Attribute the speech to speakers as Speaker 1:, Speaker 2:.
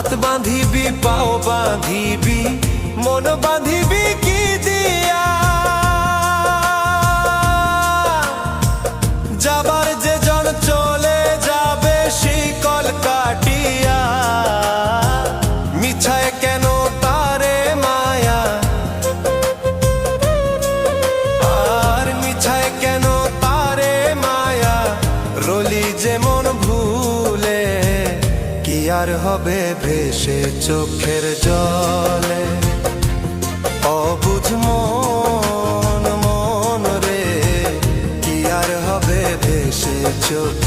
Speaker 1: হাত বাঁধিবি পাও বাঁধিবি মন বাঁধিবি কি দিয়া যাবার যে জন চলে যাবে শিকল কাটিয়া মিছায় কেন তারে মায়া আর মিছায় কেন তারে মায়া রলি যেমন ভুলে কি আর হবে ভেসে চোখের জলে অবুঝ মন রে কি আর হবে ভেসে চোখ